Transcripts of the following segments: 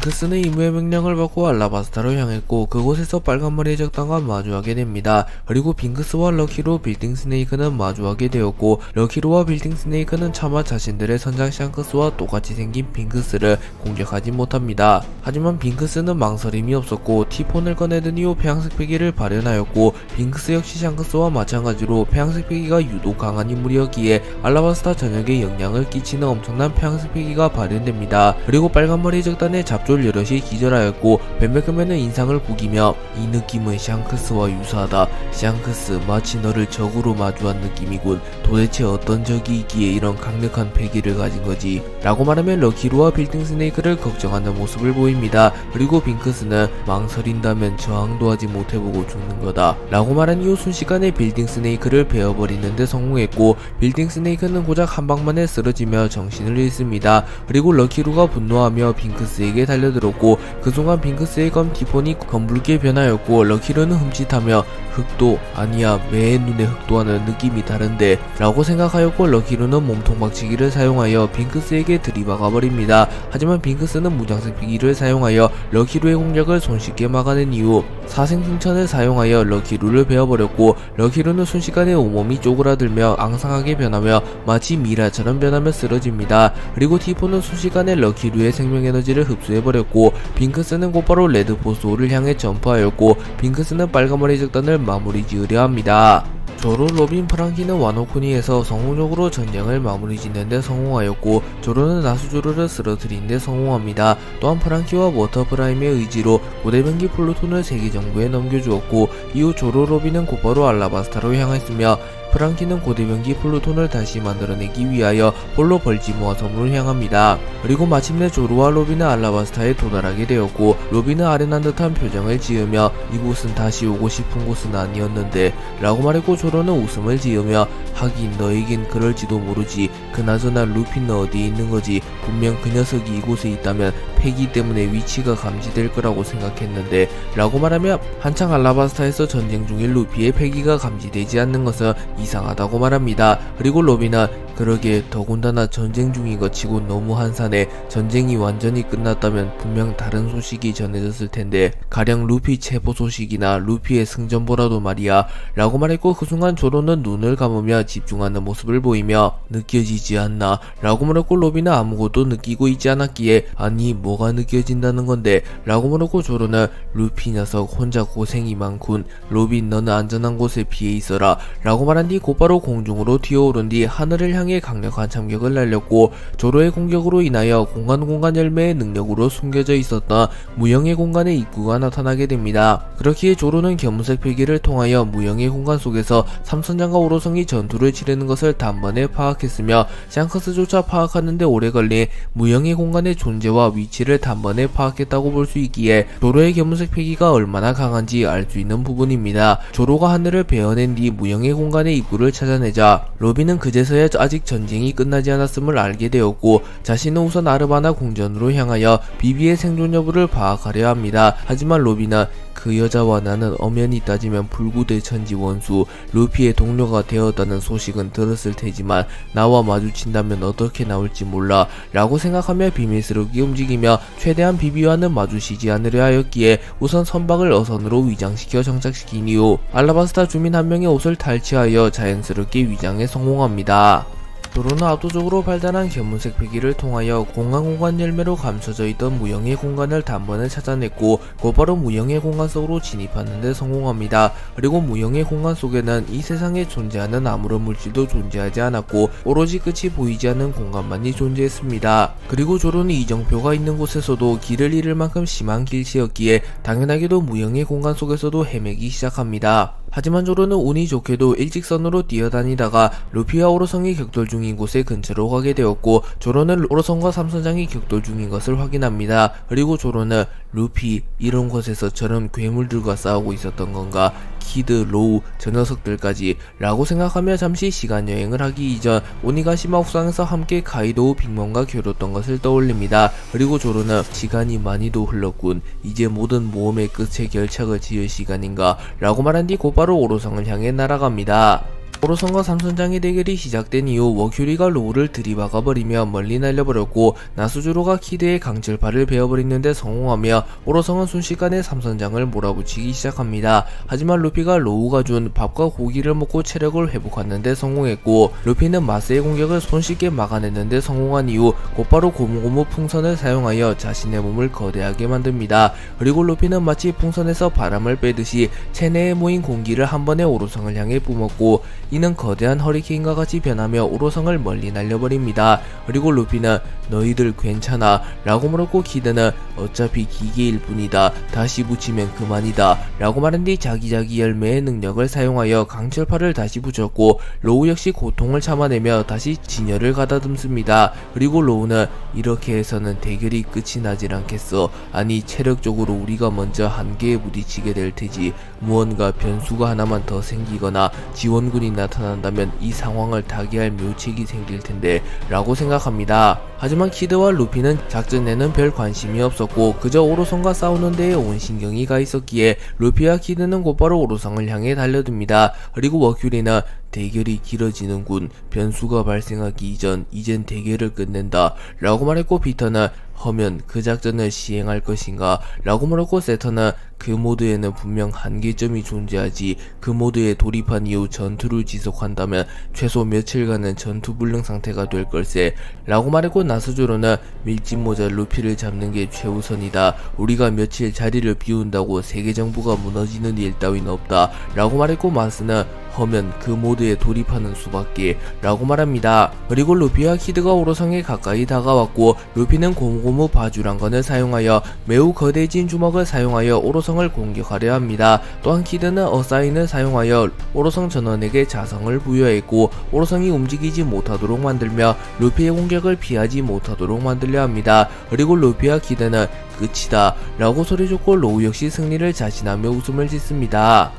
빙크스는 임무의 명령을 받고 알라바스타로 향했고 그곳에서 빨간머리의 적당과 마주하게 됩니다. 그리고 빙크스와 럭키로 빌딩 스네이크는 마주하게 되었고 럭키로와 빌딩 스네이크는 차마 자신들의 선장 샹크스와 똑같이 생긴 빙크스를 공격하지 못합니다. 하지만 빙크스는 망설임이 없었고 티폰을 꺼내든 이후 폐양색 패기를 발현하였고 빙크스 역시 샹크스와 마찬가지로 폐양색 패기가 유독 강한 인물이었기에 알라바스타 전역에 영향을 끼치는 엄청난 폐양색 패기가 발현됩니다. 그리고 빨간머리 적단의 잡졸 여럿이 기절하였고 벤베크맨은 인상을 구기며 이 느낌은 샹크스와 유사하다. 샹크스 마치 너를 적으로 마주한 느낌이군. 도대체 어떤 적이 있기에 이런 강력한 패기를 가진 거지? 라고 말하며 럭키로와 빌딩 스네이크를 걱정하는 모습을 보입니다. 그리고 빙크스는 망설인다면 저항도 하지 못해보고 죽는 거다 라고 말한 이후 순식간에 빌딩 스네이크를 베어버리는데 성공했고 빌딩 스네이크는 고작 한 방만에 쓰러지며 정신을 잃습니다. 그리고 럭키로가 분노하며 빙크스에게 달려들었고 그 순간 빙크스의 검 티폰이 검붉게 변하였고 럭키로는 흠칫하며 흑도 아니야 매의 눈의 흑도와는 느낌이 다른데 라고 생각하였고 럭키로는 몸통 박치기를 사용하여 빙크스에게 들이박아버립니다. 하지만 빙크스는 무장색 피기를 사용하여 럭키로의 공격을 손쉽게 막아낸 이후 사생승천을 사용하여 럭키로를 베어버렸고 럭키로는 순식간에 온몸이 쪼그라들며 앙상하게 변하며 마치 미라처럼 변하며 쓰러집니다. 그리고 티폰은 순식간에 럭키로의 생명에너지를 흡수해버렸고 빙크스는 곧바로 레드포스호를 향해 점프하였고 빙크스는 빨간머리 적단을 마무리 지으려 합니다. 조로, 로빈, 프랑키는 와노쿠니에서 성공적으로 전쟁을 마무리 짓는데 성공하였고 조로는 나수조로를 쓰러뜨리는데 성공합니다. 또한 프랑키와 워터프라임의 의지로 고대병기 플루톤을 세계 정부에 넘겨주었고 이후 조로, 로빈은 곧바로 알라바스타로 향했으며 프랑키는 고대병기 플루톤을 다시 만들어내기 위하여 홀로 벌지모아 섬으로 향합니다. 그리고 마침내 조로와 로빈은 알라바스타에 도달하게 되었고 로빈은 아련한 듯한 표정을 지으며 이곳은 다시 오고 싶은 곳은 아니었는데 라고 말했고 조로는 웃음을 지으며 하긴 너에겐 그럴지도 모르지. 그나저나 루피는 어디에 있는 거지? 분명 그 녀석이 이곳에 있다면 패기 때문에 위치가 감지될 거라고 생각했는데 라고 말하며 한창 알라바스타에서 전쟁 중인 루피의 패기가 감지되지 않는 것은 이상하다고 말합니다. 그리고 로빈은 그러게 더군다나 전쟁 중인 것 치고 너무 한산해. 전쟁이 완전히 끝났다면 분명 다른 소식이 전해졌을 텐데 가령 루피 체포 소식이나 루피의 승전보라도 말이야 라고 말했고 그 순간 조로는 눈을 감으며 집중하는 모습을 보이며 느껴지지 않나 라고 말했고 로빈은 아무것도 느끼고 있지 않았기에 아니 뭐가 느껴진다는 건데 라고 말했고 조로는 루피 녀석 혼자 고생이 많군. 로빈 너는 안전한 곳에 피해 있어라 라고 말한 뒤 곧바로 공중으로 튀어오른 뒤 하늘을 향해 강력한 참격을 날렸고 조로의 공격으로 인하여 공간 열매의 능력으로 숨겨져 있었던 무형의 공간의 입구가 나타나게 됩니다. 그렇기에 조로는 견문색 필기를 통하여 무형의 공간 속에서 삼선장과 오로성이 전투를 치르는 것을 단번에 파악했으며 샹크스조차 파악하는데 오래 걸린 무형의 공간의 존재와 위치를 단번에 파악했다고 볼 수 있기에 조로의 견문색 필기가 얼마나 강한지 알 수 있는 부분입니다. 조로가 하늘을 베어낸 뒤 무형의 공간의 입구를 찾아내자 로빈은 그제서야 아직 전쟁이 끝나지 않았음을 알게 되었고 자신은 우선 아르바나 궁전으로 향하여 비비의 생존 여부를 파악하려 합니다. 하지만 로빈은 그 여자와 나는 엄연히 따지면 불구대천지 원수 루피의 동료가 되었다는 소식은 들었을 테지만 나와 마주친다면 어떻게 나올지 몰라 라고 생각하며 비밀스럽게 움직이며 최대한 비비와는 마주치지 않으려 하였기에 우선 선박을 어선으로 위장시켜 정착시킨 이후 알라바스타 주민 한 명의 옷을 탈취하여 자연스럽게 위장에 성공합니다. 조로는 압도적으로 발달한 견문색 패기를 통하여 공간 열매로 감춰져 있던 무형의 공간을 단번에 찾아냈고 곧바로 무형의 공간 속으로 진입하는 데 성공합니다. 그리고 무형의 공간 속에는 이 세상에 존재하는 아무런 물질도 존재하지 않았고 오로지 끝이 보이지 않는 공간만이 존재했습니다. 그리고 조로는 이정표가 있는 곳에서도 길을 잃을 만큼 심한 길치였기에 당연하게도 무형의 공간 속에서도 헤매기 시작합니다. 하지만 조로는 운이 좋게도 일직선으로 뛰어다니다가 루피와 오로성이 격돌 중인 곳에 근처로 가게 되었고 조로는 오로성과 삼선장이 격돌 중인 것을 확인합니다. 그리고 조로는 루피 이런 곳에서 저런 괴물들과 싸우고 있었던 건가? 키드, 로우, 저 녀석들까지 라고 생각하며 잠시 시간여행을 하기 이전 오니가시마 옥상에서 함께 가이도우 빅몬과 겨뤘던 것을 떠올립니다. 그리고 조로는 시간이 많이도 흘렀군. 이제 모든 모험의 끝에 결착을 지을 시간인가 라고 말한 뒤 곧바로 오로성을 향해 날아갑니다. 오로성과 삼선장의 대결이 시작된 이후 워큐리가 로우를 들이박아버리며 멀리 날려버렸고 나수주로가 키드의 강철파를 베어버리는데 성공하며 오로성은 순식간에 삼선장을 몰아붙이기 시작합니다. 하지만 루피가 로우가 준 밥과 고기를 먹고 체력을 회복하는데 성공했고 루피는 마스의 공격을 손쉽게 막아내는데 성공한 이후 곧바로 고무고무 풍선을 사용하여 자신의 몸을 거대하게 만듭니다. 그리고 루피는 마치 풍선에서 바람을 빼듯이 체내에 모인 공기를 한 번에 오로성을 향해 뿜었고 이는 거대한 허리케인과 같이 변하며 오로성을 멀리 날려버립니다. 그리고 루피는 너희들 괜찮아 라고 물었고 키드는 어차피 기계일 뿐이다. 다시 붙이면 그만이다 라고 말한 뒤 자기 열매의 능력을 사용하여 강철파를 다시 붙였고 로우 역시 고통을 참아내며 다시 진열을 가다듬습니다. 그리고 로우는 이렇게 해서는 대결이 끝이 나질 않겠어. 아니 체력적으로 우리가 먼저 한계에 부딪히게 될 테지. 무언가 변수가 하나만 더 생기거나 지원군이 나타난다면 이 상황을 타개할 묘책이 생길 텐데 라고 생각합니다. 하지만 키드와 루피는 작전에는 별 관심이 없었고 그저 오로성과 싸우는 데에 온 신경이 가 있었기에 루피와 키드는 곧바로 오로성을 향해 달려듭니다. 그리고 워큐리는 대결이 길어지는군. 변수가 발생하기 이전 이젠 대결을 끝낸다 라고 말했고 피터는 허면 그 작전을 시행할 것인가 라고 물었고 세터는 그 모드에는 분명 한계점이 존재하지. 그 모드에 돌입한 이후 전투를 지속한다면 최소 며칠간은 전투불능 상태가 될 걸세 라고 말했고 나스조로는 밀짚모자 루피를 잡는 게 최우선이다. 우리가 며칠 자리를 비운다고 세계정부가 무너지는 일 따윈 없다 라고 말했고 마스는 허면 그 모드에 돌입하는 수밖에 라고 말합니다. 그리고 루피와 키드가 오로성에 가까이 다가왔고 루피는 고무고무 바주란건을 사용하여 매우 거대해진 주먹을 사용하여 오로성을 공격하려 합니다. 또한 키드는 어사인을 사용하여 오로성 전원에게 자성을 부여했고 오로성이 움직이지 못하도록 만들며 루피의 공격을 피하지 못하도록 만들려 합니다. 그리고 루피와 키드는 끝이다 라고 소리쳤고 로우 역시 승리를 자신하며 웃음을 짓습니다.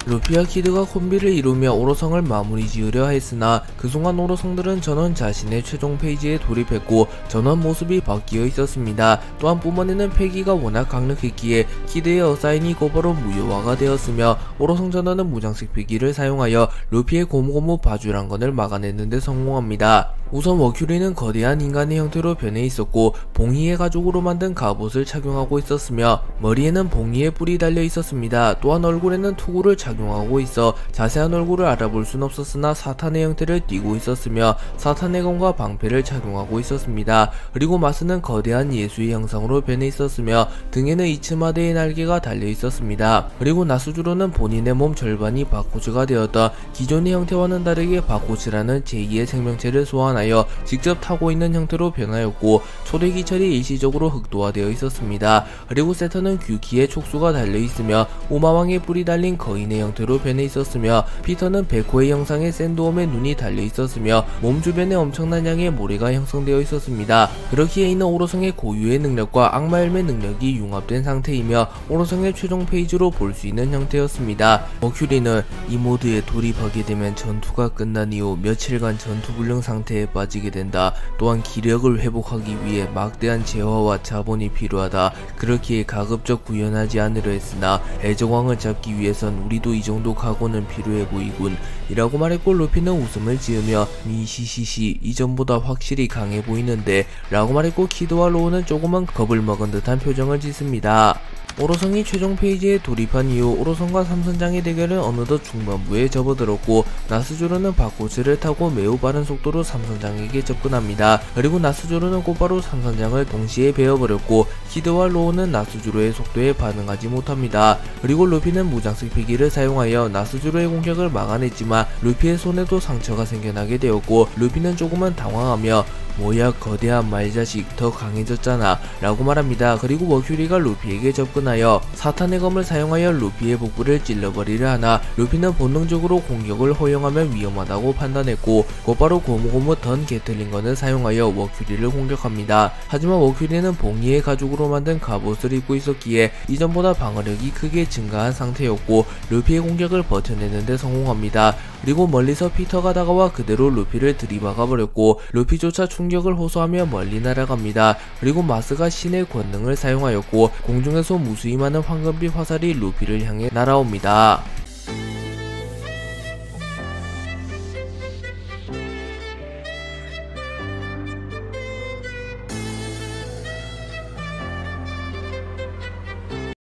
루피와 키드가 콤비를 이루며 오로성을 마무리 지으려 했으나 그 순간 오로성들은 전원 자신의 최종 페이지에 돌입했고 전원 모습이 바뀌어 있었습니다. 또한 뿜어내는 패기가 워낙 강력했기에 키드의 어사인이 곧바로 무효화가 되었으며 오로성 전원은 무장식 패기를 사용하여 루피의 고무고무 바주란건을 막아내는데 성공합니다. 우선 워큐리는 거대한 인간의 형태로 변해 있었고 봉이의 가죽으로 만든 갑옷을 착용하고 있었으며 머리에는 봉이의 뿔이 달려 있었습니다. 또한 얼굴에는 투구를 착용하고 있어 자세한 얼굴을 알아볼 순 없었으나 사탄의 형태를 띠고 있었으며 사탄의 검과 방패를 착용하고 있었습니다. 그리고 마스는 거대한 예수의 형상으로 변해 있었으며 등에는 이츠마데의 날개가 달려 있었습니다. 그리고 나수주로는 본인의 몸 절반이 바코츠가 되었다. 기존의 형태와는 다르게 바코츠라는 제2의 생명체를 소환하여 직접 타고 있는 형태로 변하였고 초대기철이 일시적으로 흑도화되어 있었습니다. 그리고 세터는 규키의 촉수가 달려있으며 우마왕의 뿔이 달린 거인의 형태로 변해 있었으며 피터는 베코의 형상의 샌드홈의 눈이 달려있었으며 몸 주변에 엄청난 양의 모래가 형성되어 있었습니다. 그렇기에 이는 오로성의 고유의 능력과 악마열매 능력이 융합된 상태이며 오로성의 최종 페이지로 볼 수 있는 형태였습니다. 머큐리는 이 모드에 돌입하게 되면 전투가 끝난 이후 며칠간 전투불능 상태에 빠지게 된다. 또한 기력을 회복하기 위해 막대한 재화와 자본이 필요하다. 그렇기에 가급적 구현하지 않으려 했으나 애정왕을 잡기 위해선 우리도 이 정도 각오는 필요해 보이군 이라고 말했고 루피는 웃음을 지으며 미시시시 이전보다 확실히 강해 보이는데 라고 말했고 키드와 로우는 조금은 겁을 먹은 듯한 표정을 짓습니다. 오로성이 최종 페이지에 돌입한 이후 오로성과 삼선장의 대결은 어느덧 중반부에 접어들었고 나스조로는 바코츠를 타고 매우 빠른 속도로 삼선장에게 접근합니다. 그리고 나스조로는 곧바로 삼선장을 동시에 베어버렸고 키드와 로우는 나스조로의 속도에 반응하지 못합니다. 그리고 루피는 무장식 패기를 사용하여 나스조로의 공격을 막아냈지만 루피의 손에도 상처가 생겨나게 되었고 루피는 조금은 당황하며 뭐야 거대한 말자식 더 강해졌잖아 라고 말합니다. 그리고 머큐리가 루피에게 접근하여 사탄의 검을 사용하여 루피의 복부를 찔러버리려 하나 루피는 본능적으로 공격을 허용하면 위험하다고 판단했고 곧바로 고무고무 던 게틀링건을 사용하여 머큐리를 공격합니다. 하지만 머큐리는 봉이의 가죽으로 만든 갑옷을 입고 있었기에 이전보다 방어력이 크게 증가한 상태였고 루피의 공격을 버텨내는데 성공합니다. 그리고 멀리서 피터가 다가와 그대로 루피를 들이박아버렸고 루피조차 충격을 호소하며 멀리 날아갑니다. 그리고 마스가 신의 권능을 사용하였고 공중에서 무수히 많은 황금빛 화살이 루피를 향해 날아옵니다.